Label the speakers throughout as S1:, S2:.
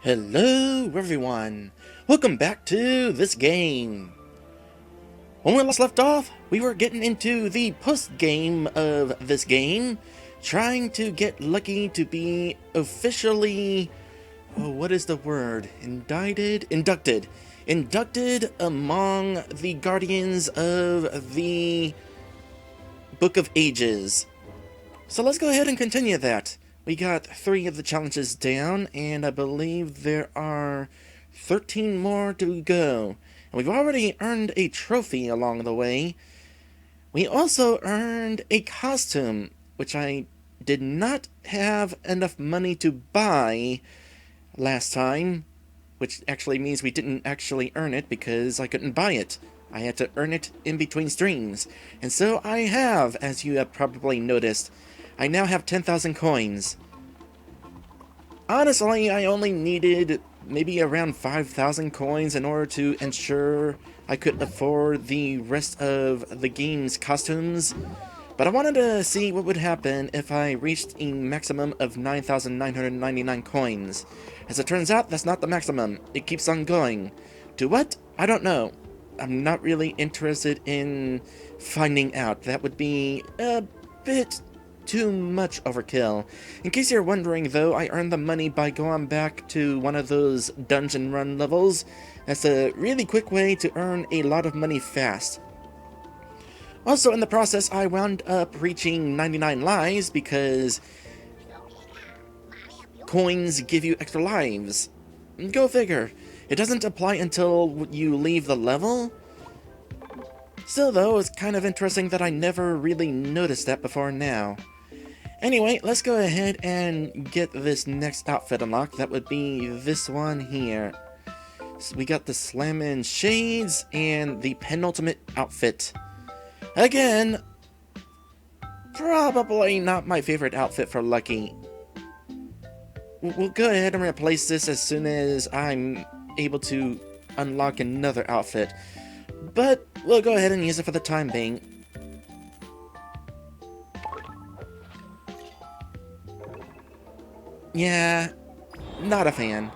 S1: Hello everyone! Welcome back to this game! When we last left off, we were getting into the post-game of this game, trying to get Lucky to be officially... oh, what is the word? Inducted among the Guardians of the Book of Ages. So let's go ahead and continue that. We got 3 of the challenges down, and I believe there are 13 more to go. And we've already earned a trophy along the way. We also earned a costume, which I did not have enough money to buy last time, which actually means we didn't actually earn it because I couldn't buy it. I had to earn it in between streams. And so I have, as you have probably noticed. I now have 10,000 coins. Honestly, I only needed maybe around 5,000 coins in order to ensure I could afford the rest of the game's costumes. But I wanted to see what would happen if I reached a maximum of 9,999 coins. As it turns out, that's not the maximum. It keeps on going. To what? I don't know. I'm not really interested in finding out. That would be a bit too much overkill. In case you're wondering though, I earned the money by going back to one of those dungeon run levels. That's a really quick way to earn a lot of money fast. Also in the process, I wound up reaching 99 lives because coins give you extra lives. Go figure. It doesn't apply until you leave the level. Still though, it's kind of interesting that I never really noticed that before now. Anyway, let's go ahead and get this next outfit unlocked. That would be this one here. So we got the Slammin' Shades and the penultimate outfit. Again, probably not my favorite outfit for Lucky. We'll go ahead and replace this as soon as I'm able to unlock another outfit. But we'll go ahead and use it for the time being. Yeah, not a fan.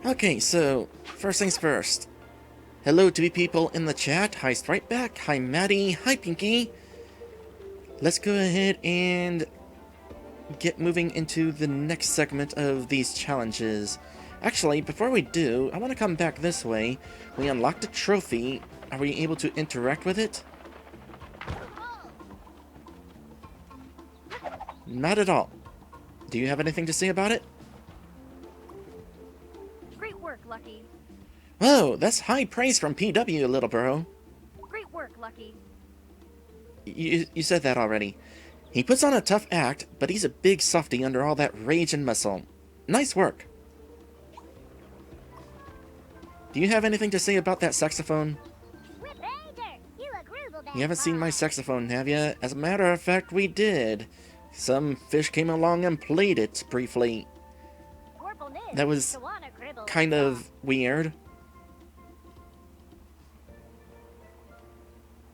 S1: Okay, so, first things first. Hello to the people in the chat. Hi Strikeback, hi Maddie, hi Pinky. Let's go ahead and get moving into the next segment of these challenges. Actually, before we do, I want to come back this way. We unlocked a trophy. Are we able to interact with it? Not at all. Do you have anything to say about it?
S2: Great work, Lucky.
S1: Whoa, that's high praise from PW, little bro.
S2: Great work, Lucky.
S1: You said that already. He puts on a tough act, but he's a big softy under all that rage and muscle. Nice work. Do you have anything to say about that saxophone? You haven't seen my saxophone, have you? As a matter of fact, we did. Some fish came along and played it briefly. That was kind of weird.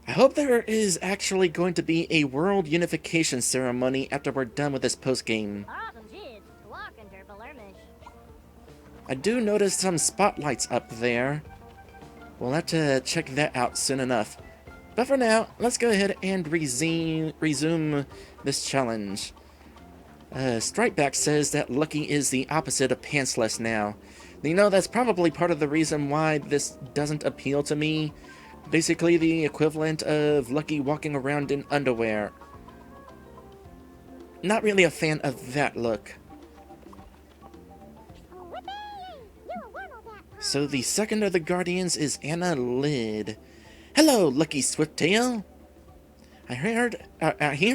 S1: I hope there is actually going to be a world unification ceremony after we're done with this post-game. I do notice some spotlights up there. We'll have to check that out soon enough. But for now, let's go ahead and resume this challenge. Strikeback says that Lucky is the opposite of pantsless now. You know, that's probably part of the reason why this doesn't appeal to me. Basically the equivalent of Lucky walking around in underwear. Not really a fan of that look. So the second of the Guardians is Anna Lyd. Hello, Lucky Swifttail. I hear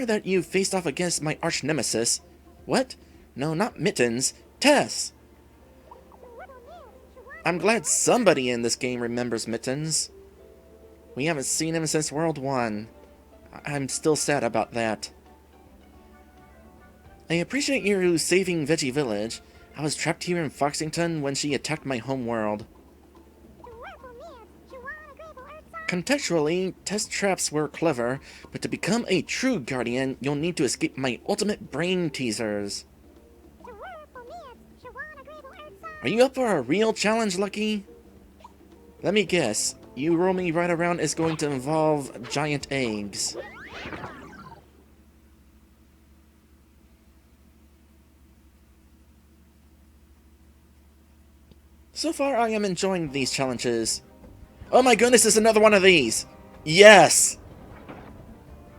S1: that you faced off against my arch nemesis. What? No, not Mittens. Tess! I'm glad somebody in this game remembers Mittens. We haven't seen him since World 1. I'm still sad about that. I appreciate you saving Veggie Village. I was trapped here in Foxington when she attacked my homeworld. Contextually, test traps were clever, but to become a true Guardian, you'll need to escape my ultimate brain teasers. Are you up for a real challenge, Lucky? Let me guess. You roll me right around is going to involve giant eggs. So far, I am enjoying these challenges. Oh my goodness, there's another one of these! Yes!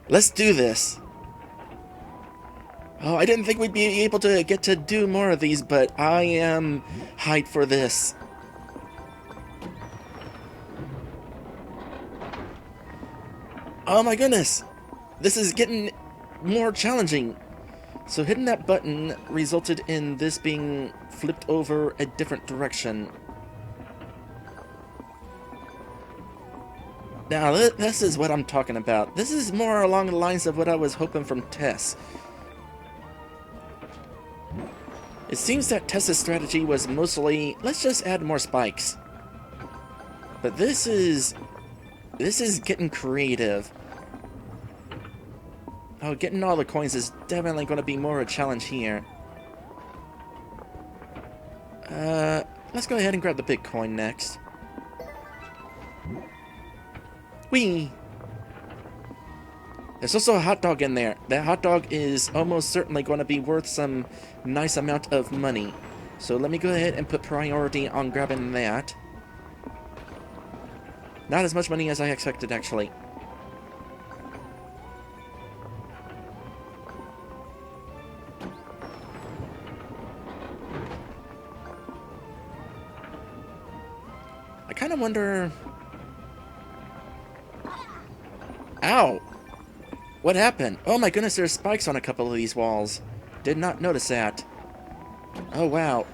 S1: Let's do this. Oh, I didn't think we'd be able to get to do more of these, but I am hyped for this. Oh my goodness! This is getting more challenging. So hitting that button resulted in this being flipped over a different direction. Now, this is what I'm talking about. This is more along the lines of what I was hoping from Tess. It seems that Tess's strategy was mostly, let's just add more spikes. But this is getting creative. Oh, getting all the coins is definitely going to be more a challenge here. Let's go ahead and grab the big coin next. Whee! There's also a hot dog in there. That hot dog is almost certainly going to be worth some nice amount of money. So let me go ahead and put priority on grabbing that. Not as much money as I expected, actually. I kind of wonder... Ow! What happened? Oh my goodness, there's spikes on a couple of these walls. Did not notice that. Oh wow.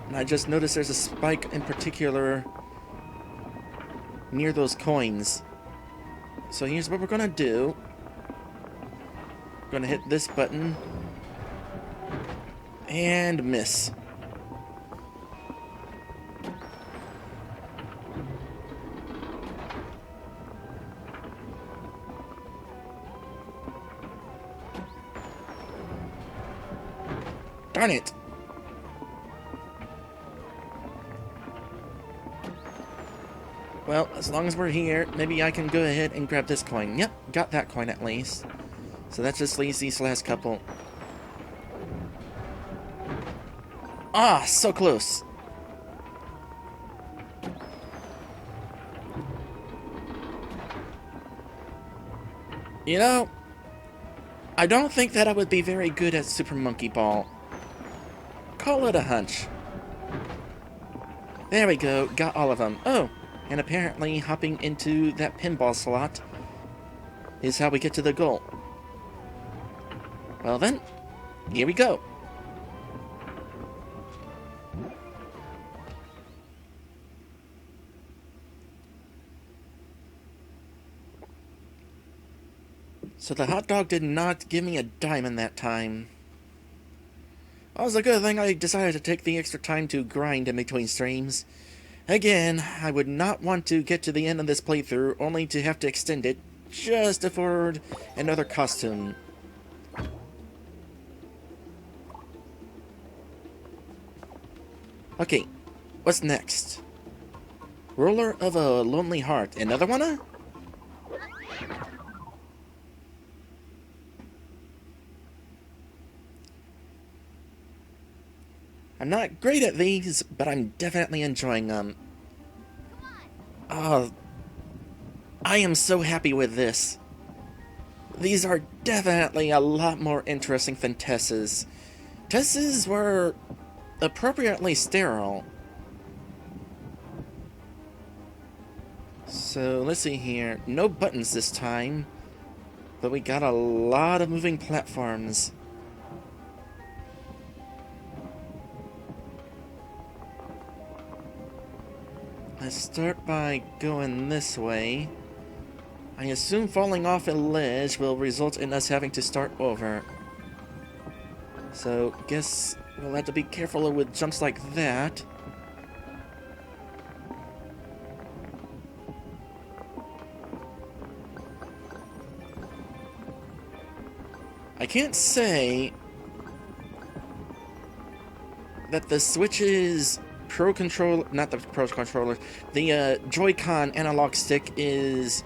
S1: And I just noticed there's a spike in particular near those coins. So here's what we're gonna do. We're gonna hit this button. And miss. Darn it! Well, as long as we're here, maybe I can go ahead and grab this coin. Yep, got that coin at least. So that just leaves these last couple. Ah, so close! You know, I don't think that I would be very good at Super Monkey Ball. Call it a hunch. There we go, got all of them. Oh, and apparently hopping into that pinball slot is how we get to the goal. Well then, here we go. So the hot dog did not give me a diamond that time. Well, it was a good thing I decided to take the extra time to grind in between streams. Again, I would not want to get to the end of this playthrough only to have to extend it just to afford another costume. Okay, what's next? Ruler of a Lonely Heart. Another one? I'm not great at these, but I'm definitely enjoying them. Oh, I am so happy with this. These are definitely a lot more interesting than Tess's. Tess's were appropriately sterile. So, let's see here. No buttons this time, but we got a lot of moving platforms. Let's start by going this way. I assume falling off a ledge will result in us having to start over. So, guess we'll have to be careful with jumps like that. I can't say that the switches Pro Controller, not the Pro Controller, the Joy-Con analog stick is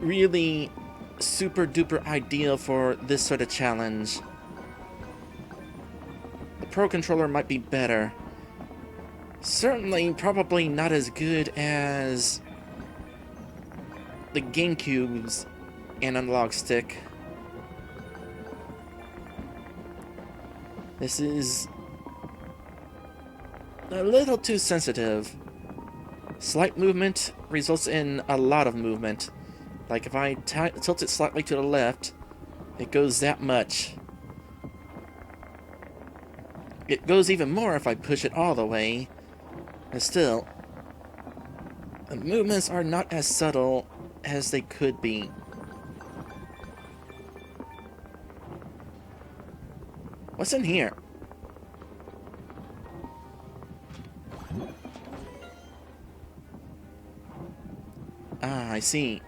S1: really super duper ideal for this sort of challenge. The Pro Controller might be better. Certainly, probably not as good as the GameCube's analog stick. This is a little too sensitive. Slight movement results in a lot of movement. Like if I tilt it slightly to the left, it goes that much. It goes even more if I push it all the way. And still, the movements are not as subtle as they could be. What's in here? Ah, I see.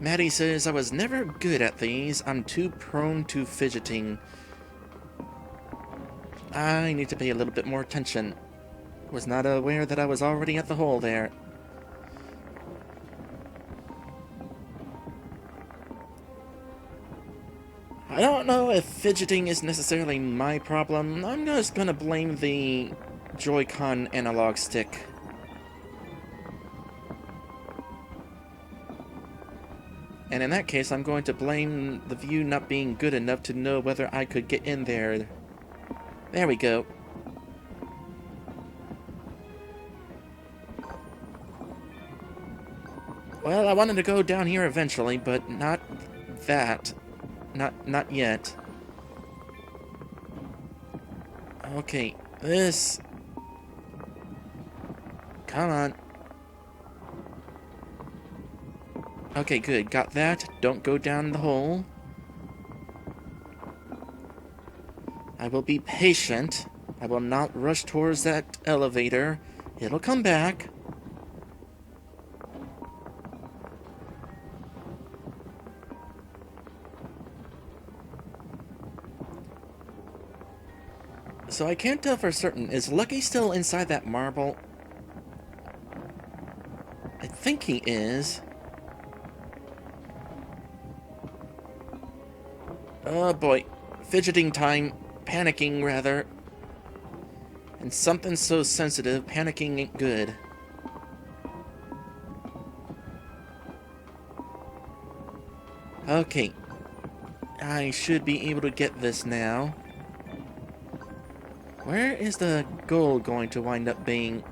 S1: Maddie says, I was never good at these. I'm too prone to fidgeting. I need to pay a little bit more attention. Was not aware that I was already at the hole there. I don't know if fidgeting is necessarily my problem. I'm just gonna blame the Joy-Con analog stick. And in that case, I'm going to blame the view not being good enough to know whether I could get in there. There we go. Well, I wanted to go down here eventually, but not that. Not yet. Okay, this... Come on. Okay, good. Got that. Don't go down the hole. I will be patient. I will not rush towards that elevator. It'll come back. So I can't tell for certain. Is Lucky still inside that marble? I think he is. Oh boy. Fidgeting time. Panicking, rather. And something so sensitive, panicking ain't good. Okay. I should be able to get this now. Where is the goal going to wind up being?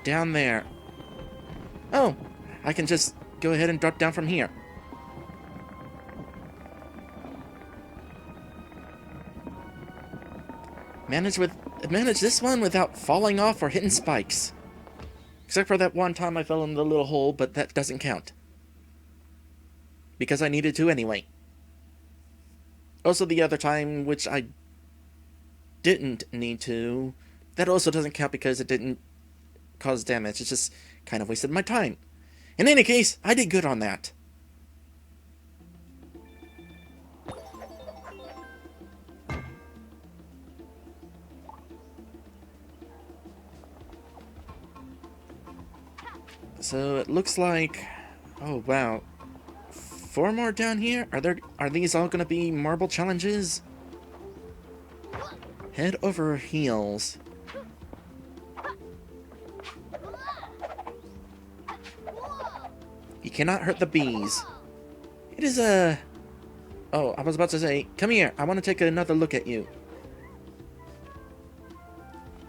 S1: Down there. Oh, I can just go ahead and drop down from here. Manage this one without falling off or hitting spikes. Except for that one time I fell in the little hole, but that doesn't count. Because I needed to anyway. Also the other time, which I didn't need to, that also doesn't count because it didn't cause damage. It just kind of wasted my time. In any case, I did good on that. So it looks like... Oh, wow. 4 more down here? Are these all gonna be marble challenges? Head over heels. You cannot hurt the bees. It is a... Oh, I was about to say, come here, I want to take another look at you.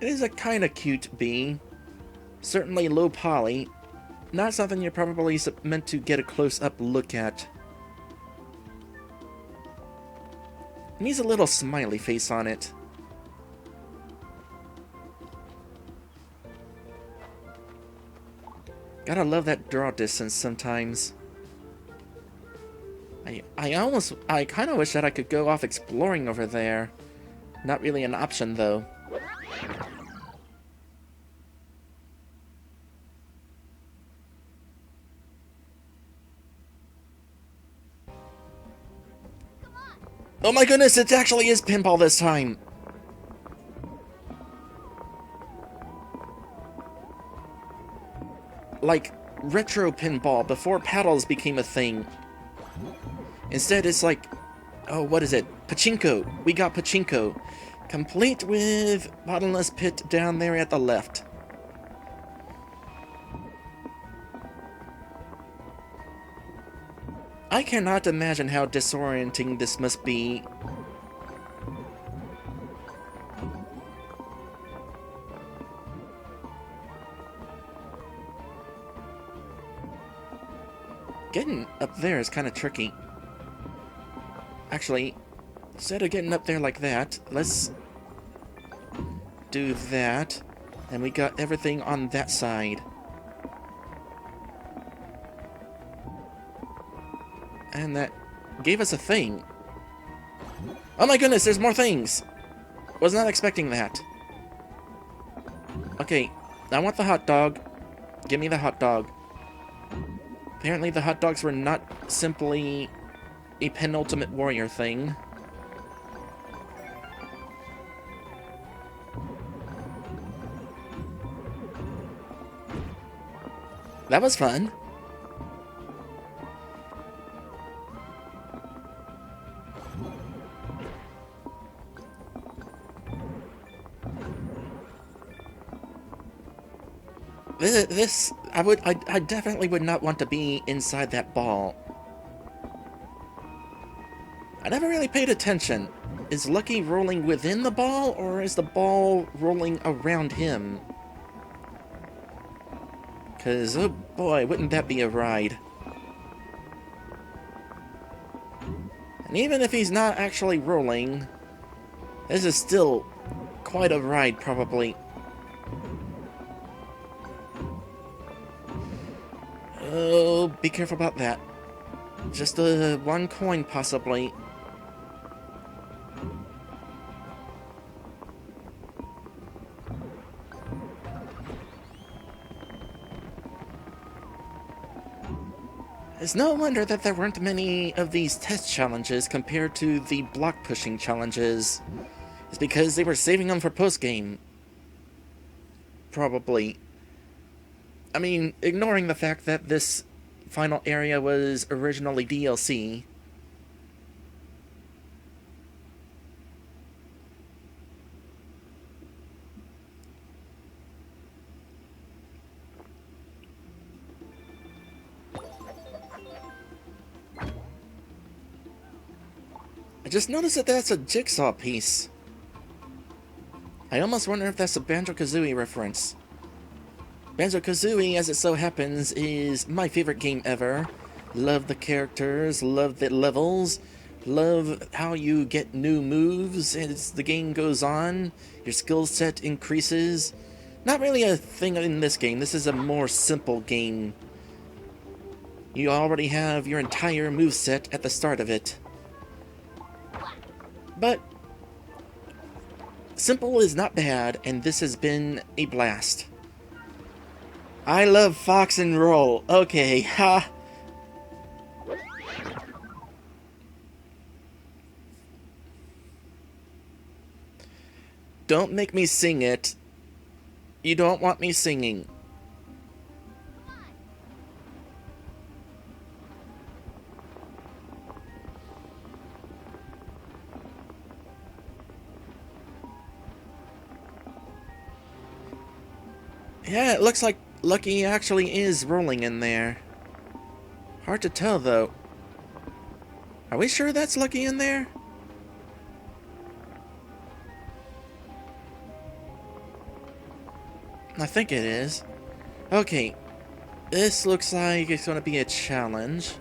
S1: It is a kind of cute bee. Certainly low poly. Not something you're probably meant to get a close-up look at. It needs a little smiley face on it. Gotta love that draw distance sometimes. I kind of wish that I could go off exploring over there. Not really an option, though. Oh my goodness, it actually is pinball this time! Like, retro pinball, before paddles became a thing. Instead, it's like, oh, what is it? Pachinko! We got Pachinko. Complete with bottomless pit down there at the left. I cannot imagine how disorienting this must be. Getting up there is kind of tricky. Actually, instead of getting up there like that, let's do that. And we got everything on that side. And that gave us a thing. Oh my goodness, there's more things! Was not expecting that. Okay, I want the hot dog. Give me the hot dog. Apparently the hot dogs were not simply a penultimate warrior thing. That was fun. I definitely would not want to be inside that ball. I never really paid attention. Is Lucky rolling within the ball, or is the ball rolling around him? Cause, oh boy, wouldn't that be a ride. And even if he's not actually rolling, this is still quite a ride, probably. Oh, be careful about that. Just one coin, possibly. It's no wonder that there weren't many of these test challenges compared to the block pushing challenges. It's because they were saving them for post-game. Probably. I mean, ignoring the fact that this final area was originally DLC. I just noticed that that's a jigsaw piece. I almost wonder if that's a Banjo-Kazooie reference. Banjo-Kazooie, as it so happens, is my favorite game ever. Love the characters, love the levels, love how you get new moves as the game goes on, your skill set increases. Not really a thing in this game, this is a more simple game. You already have your entire moveset at the start of it. But simple is not bad, and this has been a blast. I love Fox and Roll. Okay, ha. Don't make me sing it. You don't want me singing. Yeah, it looks like Lucky actually is rolling in there. Hard to tell, though. Are we sure that's Lucky in there? I think it is. Okay. This looks like it's going to be a challenge.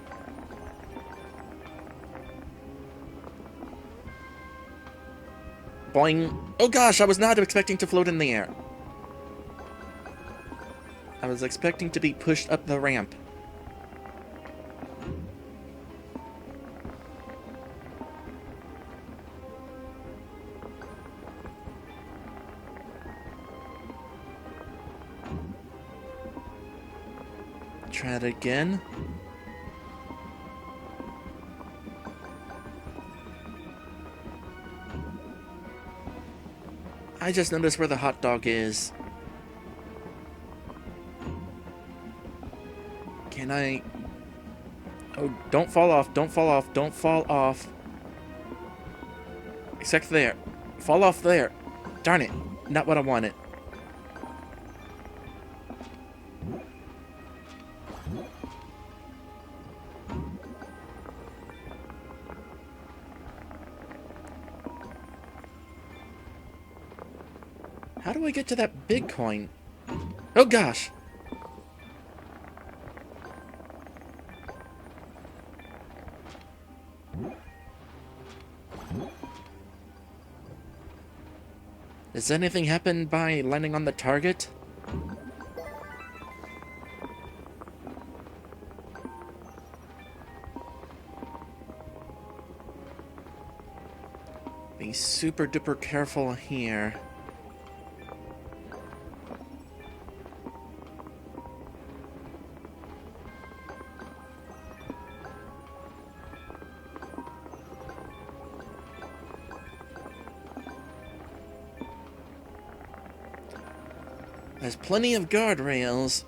S1: Boing. Oh gosh, I was not expecting to float in the air. I was expecting to be pushed up the ramp. try it again. I just noticed where the hot dog is. Can I... Oh, don't fall off, don't fall off, don't fall off. Except there. Fall off there. Darn it. Not what I wanted. How do I get to that big coin? Oh gosh! Does anything happen by landing on the target? Be super duper careful here. There's plenty of guardrails,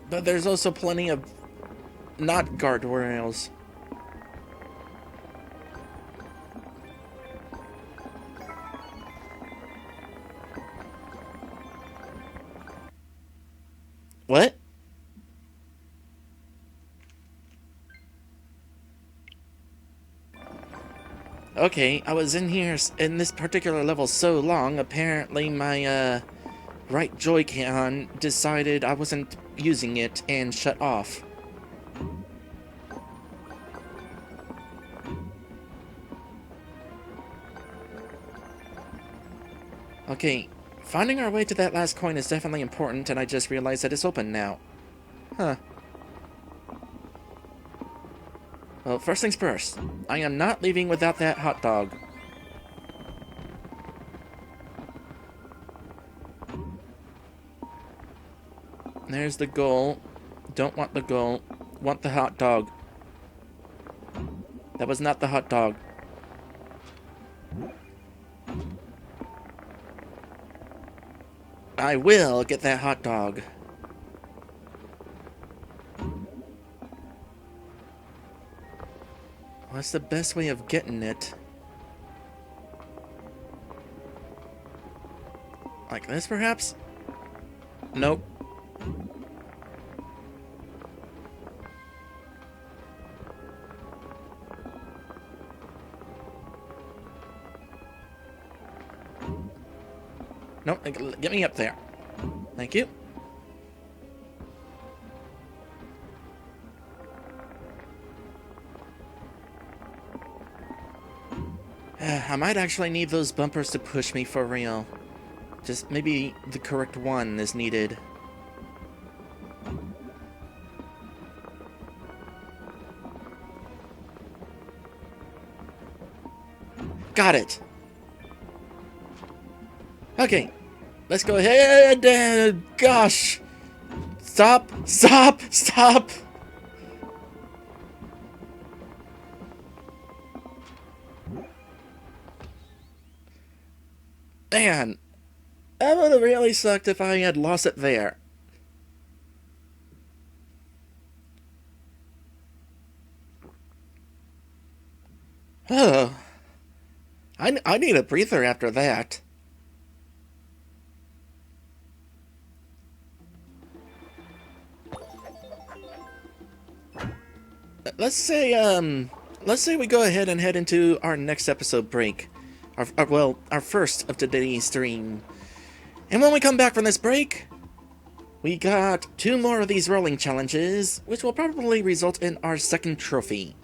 S1: but there's also plenty of not guardrails. What? Okay, I was in here in this particular level so long, apparently my, right Joy-Con decided I wasn't using it and shut off. Okay, finding our way to that last coin is definitely important, and I just realized that it's open now. Huh. Well, first things first. I am not leaving without that hot dog. There's the goal. Don't want the goal. Want the hot dog. That was not the hot dog. I will get that hot dog. What's the best way of getting it? Like this, perhaps? Nope. Nope, get me up there. Thank you. I might actually need those bumpers to push me for real. Just maybe the correct one is needed. Got it! Okay, let's go ahead and... Gosh! Stop! Stop! Stop! Man, that would have really sucked if I had lost it there. Oh, I need a breather after that. Let's say we go ahead and head into our next episode break. Our first of today's stream. And when we come back from this break, we got 2 more of these rolling challenges, which will probably result in our second trophy.